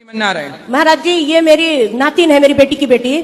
महाराज जी, ये मेरी नातिन है, मेरी बेटी की बेटी।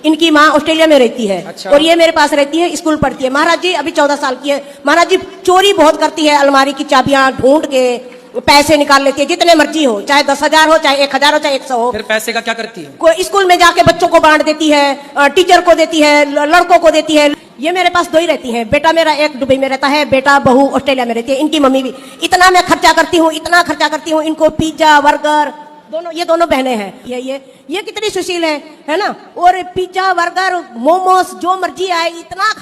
इनकी माँ ऑस्ट्रेलिया में रहती है। अच्छा। और ये मेरे पास रहती है, स्कूल पढ़ती है। महाराज जी अभी 14 साल की है। महाराज जी चोरी बहुत करती है, अलमारी की चाबियां ढूंढ के पैसे निकाल लेती है, जितने मर्जी हो, चाहे 10,000 हो, चाहे 1,000 हो, चाहे 100 हो। फिर पैसे का क्या करती है? कोई स्कूल में जाके बच्चों को बांट देती है, टीचर को देती है, लड़कों को देती है। ये मेरे पास दो ही रहती हैं। बेटा मेरा एक दुबई में रहता है, बेटा बहू ऑस्ट्रेलिया में रहती है। इनकी मम्मी भी। इतना मैं खर्चा करती हूँ, इतना खर्चा करती हूँ। इनको पिज्जा बर्गर दोनों, ये दोनों बहनें हैं। ये कितनी सुशील है ना। और पिज्जा बर्गर मोमोस जो मर्जी आए इतना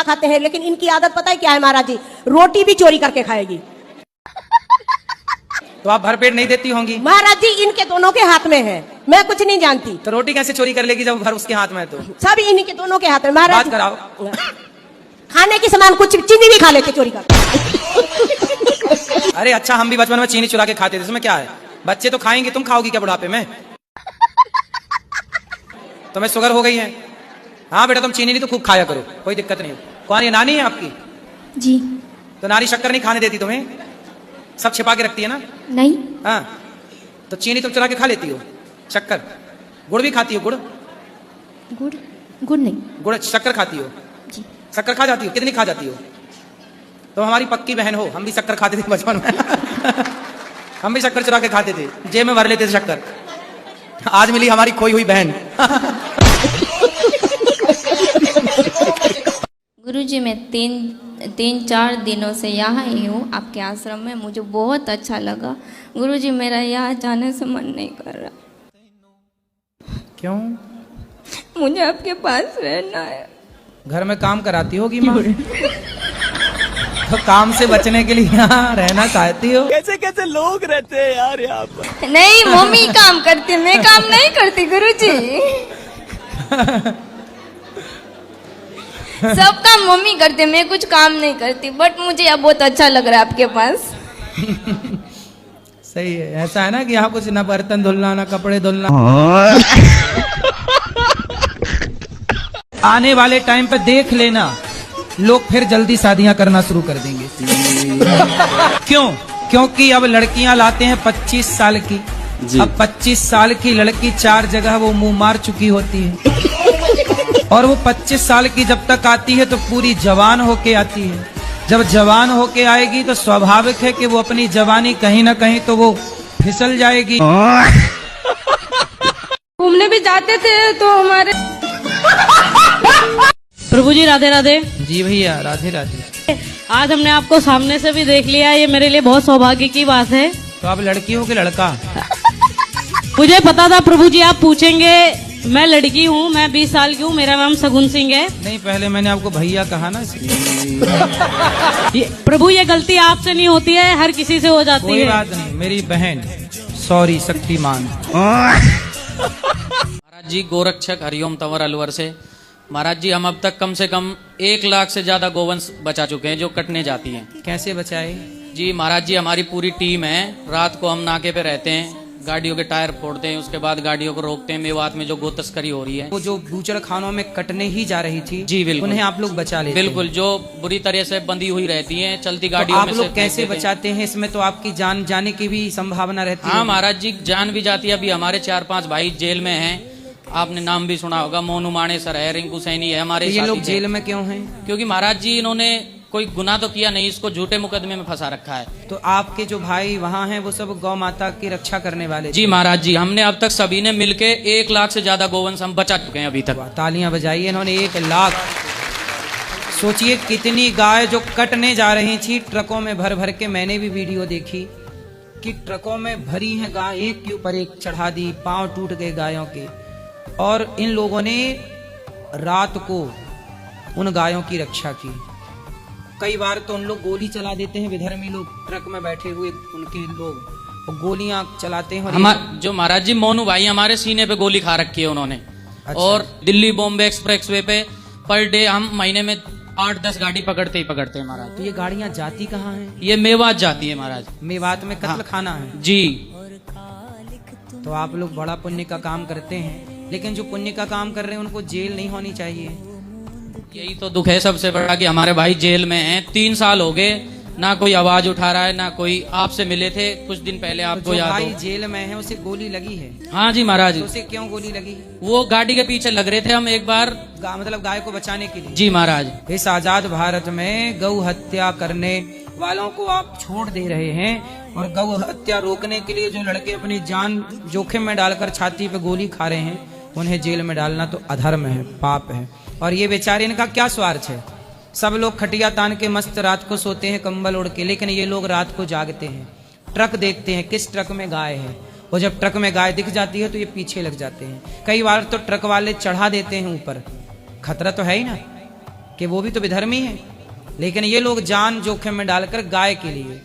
खाते हैं। लेकिन इनकी आदत पता है क्या है महाराज जी? रोटी भी चोरी करके खाएगी। तो आप भरपेट नहीं देती होंगी? महाराज जी इनके दोनों के हाथ में है, मैं कुछ नहीं जानती। तो रोटी कैसे चोरी कर लेगी जब भर उसके हाथ में है? तो सब इन्हीं के दोनों के हाथ में। महाराज बात कराओ। खाने की सामान कुछ चीनी भी खा लेते चोरी कर। अरे अच्छा, हम भी बचपन में चीनी चुरा के खाते थे, इसमें क्या है? बच्चे तो खाएंगे, तुम खाओगी क्या बुढ़ापे में? तुम्हें शुगर हो गई है? हाँ बेटा, तुम चीनी नहीं तो खूब खाया करो, कोई दिक्कत नहीं। कौन ये नानी है आपकी? जी। तो नानी शक्कर नहीं खाने देती तुम्हें? सब छिपा के रखती है ना? नहीं। हाँ, तो चीनी तुम चुरा के खा लेती हो, शक्कर गुड़ भी खाती हो? गुड़ नहीं। गुड़ शक्कर खाती हो? जी। शक्कर खा जाती हो? कितनी खा जाती हो? तो हमारी पक्की बहन हो। हम भी शक्कर खाते थे बचपन में। हम भी शक्कर चुरा के खाते थे, जेब में भर लेते थे शक्कर। आज मिली हमारी खोई हुई बहन। गुरुजी, मैं तीन चार दिनों से यहाँ ही हूँ आपके आश्रम में। मुझे बहुत अच्छा लगा। गुरुजी, मेरा यहाँ जाने से मन नहीं कर रहा। क्यों? मुझे आपके पास रहना है। घर में काम कराती होगी माँ? तो काम से बचने के लिए यहाँ रहना चाहती हो? कैसे कैसे लोग रहते हैं यार यहाँ पर। नहीं, मम्मी काम करती, मैं काम नहीं करती गुरुजी। सब काम मम्मी करते, मैं कुछ काम नहीं करती। बट मुझे अब बहुत अच्छा लग रहा है आपके पास। सही है। ऐसा है ना कि यहाँ कुछ ना बर्तन धुलना ना कपड़े धुलना। आने वाले टाइम पे देख लेना, लोग फिर जल्दी शादियां करना शुरू कर देंगे। क्यों? क्योंकि अब लड़कियां लाते हैं 25 साल की। अब 25 साल की लड़की 4 जगह वो मुंह मार चुकी होती है। और वो 25 साल की जब तक आती है तो पूरी जवान होके आती है। जब जवान होके आएगी तो स्वाभाविक है कि वो अपनी जवानी कहीं ना कहीं तो वो फिसल जाएगी। घूमने भी जाते थे तो हमारे प्रभु जी राधे राधे। जी भैया, राधे राधे। आज हमने आपको सामने से भी देख लिया, ये मेरे लिए बहुत सौभाग्य की बात है। तो आप लड़की हो कि लड़का? मुझे पता था प्रभु जी आप पूछेंगे। मैं लड़की हूँ, मैं 20 साल की हूँ, मेरा नाम सगुन सिंह है। नहीं, पहले मैंने आपको भैया कहा ना, इसलिए। प्रभु ये गलती आपसे नहीं होती है, हर किसी से हो जाती है। कोई बात नहीं, मेरी बहन। सॉरी शक्तिमान। महाराज जी, गोरक्षक हरिओम तंवर अलवर से। महाराज जी, हम अब तक कम से कम 1 लाख से ज्यादा गोवंश बचा चुके हैं जो कटने जाती हैं। कैसे बचाए? जी महाराज जी, हमारी पूरी टीम है। रात को हम नाके पे रहते हैं, गाड़ियों के टायर फोड़ते हैं, उसके बाद गाड़ियों को रोकते हैं। मेवात में जो गो तस्करी हो रही है, वो जो बूचड़ खानों में कटने ही जा रही थी, जी बिल्कुल, उन्हें आप लोग बचा लेते हैं। बिल्कुल, जो बुरी तरह से बंधी हुई रहती हैं चलती तो गाड़ियों में। आप लोग कैसे बचाते हैं? इसमें तो आपकी जान जाने की भी संभावना रहती है। हाँ महाराज जी, जान भी जाती है। अभी हमारे 4-5 भाई जेल में हैं। आपने नाम भी सुना होगा, मोनू मानेसर है, रिंकू सैनी है हमारे। ये लोग जेल में क्यों हैं? क्योंकि महाराज जी इन्होंने कोई गुनाह तो किया नहीं, इसको झूठे मुकदमे में फंसा रखा है। तो आपके जो भाई वहाँ हैं वो सब गौ माता की रक्षा करने वाले? जी महाराज जी, हमने अब तक सभी ने मिलके 1 लाख से ज्यादा गोवंश हम बचा चुके हैं अभी तक। तालियां बजाइए। इन्होंने 1 लाख। सोचिए कितनी गाय जो कटने जा रही थी ट्रकों में भर भर के। मैंने भी वीडियो देखी कि ट्रकों में भरी है गाय, एक के ऊपर एक चढ़ा दी, पांव टूट गए गायों के। और इन लोगों ने रात को उन गायों की रक्षा की। कई बार तो उन लोग गोली चला देते हैं, विधर्मी लोग, ट्रक में बैठे हुए उनके लोग गोलियां चलाते हैं। जो महाराज जी मोनू भाई हमारे सीने पे गोली खा रखी है उन्होंने। अच्छा। और दिल्ली बॉम्बे एक्सप्रेस वे पे पर डे हम महीने में 8-10 गाड़ी पकड़ते हैं महाराज। तो ये गाड़ियां जाती कहाँ हैं? ये मेवात जाती है महाराज। मेवात में कत्ल खाना है? जी। तो आप लोग बड़ा पुण्य का काम करते हैं, लेकिन जो पुण्य का काम कर रहे हैं उनको जेल नहीं होनी चाहिए। यही तो दुख है सबसे बड़ा कि हमारे भाई जेल में हैं। 3 साल हो गए, ना कोई आवाज उठा रहा है, ना कोई। आपसे मिले थे कुछ दिन पहले, आपको जो याद भाई हो। जेल में है उसे गोली लगी है? हाँ जी महाराज। तो उसे क्यों गोली लगी? वो गाड़ी के पीछे लग रहे थे हम एक बार। मतलब गाय को बचाने के लिए? जी महाराज। इस आजाद भारत में गौ हत्या करने वालों को आप छोड़ दे रहे हैं, और गौ हत्या रोकने के लिए जो लड़के अपनी जान जोखिम में डालकर छाती पे गोली खा रहे हैं, उन्हें जेल में डालना तो अधर्म है, पाप है। और ये बेचारे, इनका क्या स्वार्थ है? सब लोग खटिया तान के मस्त रात को सोते हैं कंबल ओढ़ के, लेकिन ये लोग रात को जागते हैं, ट्रक देखते हैं किस ट्रक में गाय है, और जब ट्रक में गाय दिख जाती है तो ये पीछे लग जाते हैं। कई बार तो ट्रक वाले चढ़ा देते हैं ऊपर। खतरा तो है ही ना कि वो भी तो विधर्मी है, लेकिन ये लोग जान जोखिम में डालकर गाय के लिए,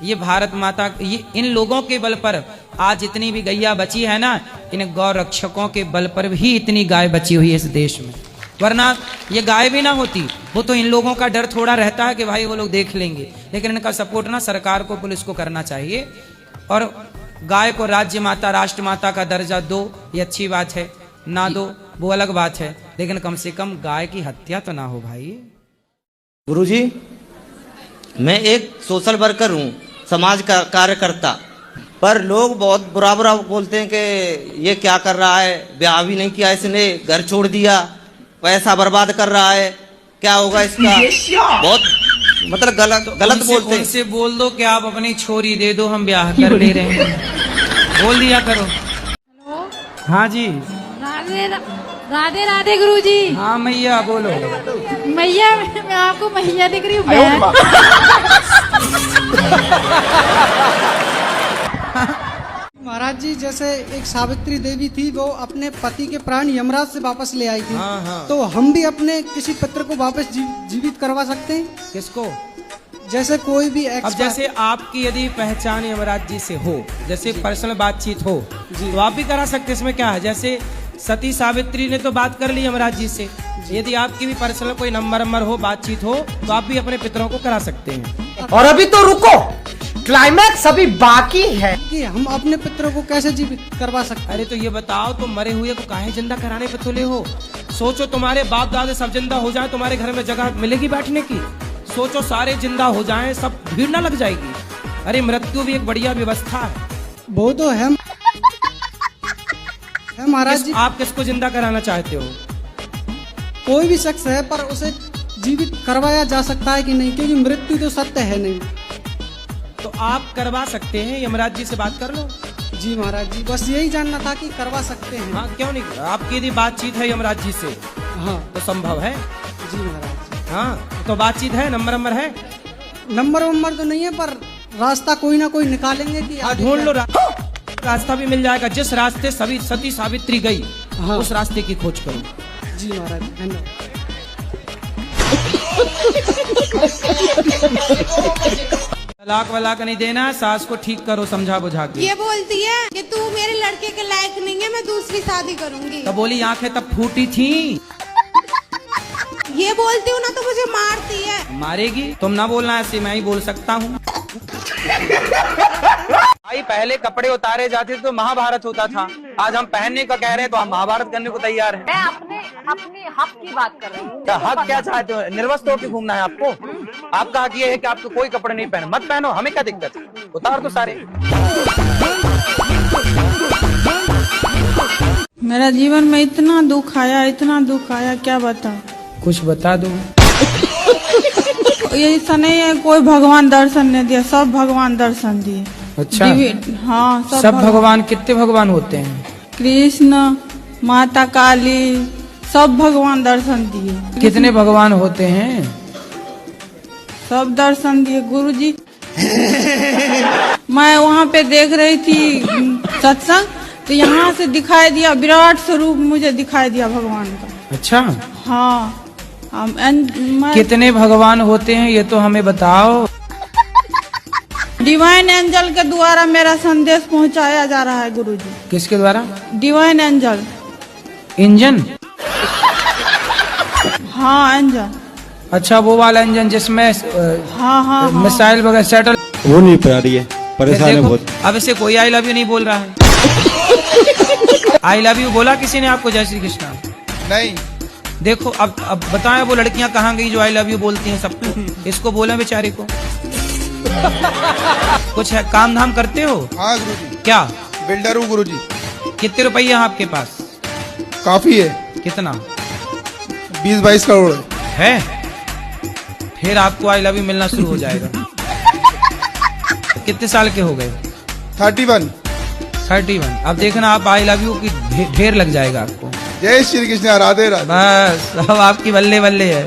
ये भारत माता, ये इन लोगों के बल पर आज इतनी भी गैया बची है ना, इन गौ रक्षकों के बल पर भी इतनी गाय बची हुई है इस देश में। वरना ये गाय भी ना होती, वो तो इन लोगों का डर थोड़ा रहता है कि भाई वो लोग देख लेंगे, लेकिन इनका सपोर्ट ना सरकार को, पुलिस को करना चाहिए। और गाय को राज्य माता, राष्ट्र माता का दर्जा दो, ये अच्छी बात है, ना दो वो अलग बात है, लेकिन कम से कम गाय की हत्या तो ना हो भाई। गुरुजी, मैं एक सोशल वर्कर हूँ, समाज का कार्यकर्ता, पर लोग बहुत बुरा बुरा बोलते हैं कि ये क्या कर रहा है, ब्याह भी नहीं किया इसने, घर छोड़ दिया, पैसा बर्बाद कर रहा है, क्या होगा इसका, बहुत मतलब गलत बोलते हैं। उनसे बोल दो कि आप अपनी छोरी दे दो, हम ब्याह कर ले रहे हैं, बोल दिया करो। हाँ जी, राधे राधे राधे गुरुजी। हाँ मैया बोलो। मैया, मैं आपको मैया दिख रही हूँ। महाराज जी, जैसे एक सावित्री देवी थी, वो अपने पति के प्राण यमराज से वापस ले आई थी। तो हम भी अपने किसी पुत्र को वापस जीवित करवा सकते हैं? किसको? जैसे कोई भी अब जैसे आपकी यदि पहचान यमराज जी से हो, जैसे पर्सनल बातचीत हो, तो आप भी करा सकते, इसमें क्या है। जैसे सती सावित्री ने तो बात कर ली यमराज जी से, यदि आपकी भी पर्सनल कोई नंबर हो, बातचीत हो, तो आप भी अपने पितरों को करा सकते हैं। और अभी तो रुको, क्लाइमैक्स अभी बाकी है कि हम अपने पितरों को कैसे जीवित करवा सकते हैं। अरे तो ये बताओ, तुम मरे हुए को काहे जिंदा कराने पे तुले हो? सोचो तुम्हारे बाप दादे सब जिंदा हो जाए, तुम्हारे घर में जगह मिलेगी बैठने की? सोचो सारे जिंदा हो जाएं, सब भीड़ ना लग जाएगी? अरे मृत्यु भी एक बढ़िया व्यवस्था है। वो तो है महाराज जी। आप किसको जिंदा कराना चाहते हो? कोई भी शख्स है, पर उसे जीवित करवाया जा सकता है कि नहीं, क्योंकि मृत्यु तो सत्य है नहीं। तो आप करवा सकते हैं, यमराज जी से बात कर लो। जी महाराज जी, बस यही जानना था कि करवा सकते हैं। हाँ क्यों नहीं, आपकी यदि बातचीत है यमराज जी से, हाँ तो संभव है। जी महाराज जी। हाँ तो बातचीत है, नंबर है? नंबर तो नहीं है, पर रास्ता कोई ना कोई निकालेंगे कि ढूंढ लो, रास्ता भी मिल जाएगा। जिस रास्ते सती सावित्री गई, हाँ, उस रास्ते की खोज करो। जी महाराज, धन्यवाद। तलाक वलाक नहीं देना, सास को ठीक करो, समझा बुझा के। ये बोलती है कि तू मेरे लड़के के लायक नहीं है, मैं दूसरी शादी करूंगी। तब बोली आंखें तब फूटी थी। ये बोलती हूँ ना तो मुझे मारती है। मारेगी? तुम ना बोलना ऐसे, मैं ही बोल सकता हूँ। भाई पहले कपड़े उतारे जाते थे तो महाभारत होता था, आज हम पहनने का कह रहे हैं तो हम महाभारत करने को तैयार हैं। मैं अपने हक की बात कर रही हूँ। हक क्या चाहते हो? निर्वस्त्र होकर घूमना है आपको? आपका हक ये है कि आपको कोई कपड़े नहीं पहनो, मत पहनो, हमें क्या दिक्कत है, उतार दो सारे। मेरा जीवन में इतना दुख आया, क्या बताऊं। कुछ बता दो। ये ऐसा नहीं है कोई भगवान दर्शन नहीं दिया, सब भगवान दर्शन दिए। अच्छा, हाँ सब भगवान। कितने भगवान होते हैं? कृष्ण, माता काली, सब भगवान दर्शन दिए। कितने भगवान होते हैं? सब दर्शन दिए गुरुजी। मैं वहाँ पे देख रही थी सत्संग, तो यहाँ से दिखाई दिया विराट स्वरूप, मुझे दिखाई दिया भगवान का। अच्छा, हाँ। कितने भगवान होते हैं ये तो हमें बताओ। डिवाइन एंजल के द्वारा मेरा संदेश पहुंचाया जा रहा है गुरुजी। किसके द्वारा? Divine angel. इंजन? हाँ एंजल। अच्छा, वो वाला इंजन जिसमें हाँ मिसाइल वगैरह सेटल। वो नहीं पा रही है, परेशान है बहुत। अब इसे कोई आई लव यू नहीं बोल रहा है। आई लव यू बोला किसी ने आपको? जय श्री कृष्णा नहीं। देखो अब बताएं वो लड़कियां कहाँ गई जो आई लव यू बोलती हैं सबको? इसको बोला बेचारे को। कुछ है, काम धाम करते हो? हाँ गुरुजी। क्या? बिल्डर हूँ गुरुजी। कितने रुपया आपके पास? काफी है। कितना? 20-22 करोड़ है। फिर आपको आई लव यू मिलना शुरू हो जाएगा। कितने साल के हो गए? 31। अब देखना आप आई लव यू की ढेर लग जाएगा आपको। जय श्री कृष्ण, राधे राधे। बस अब आपकी बल्ले बल्ले है।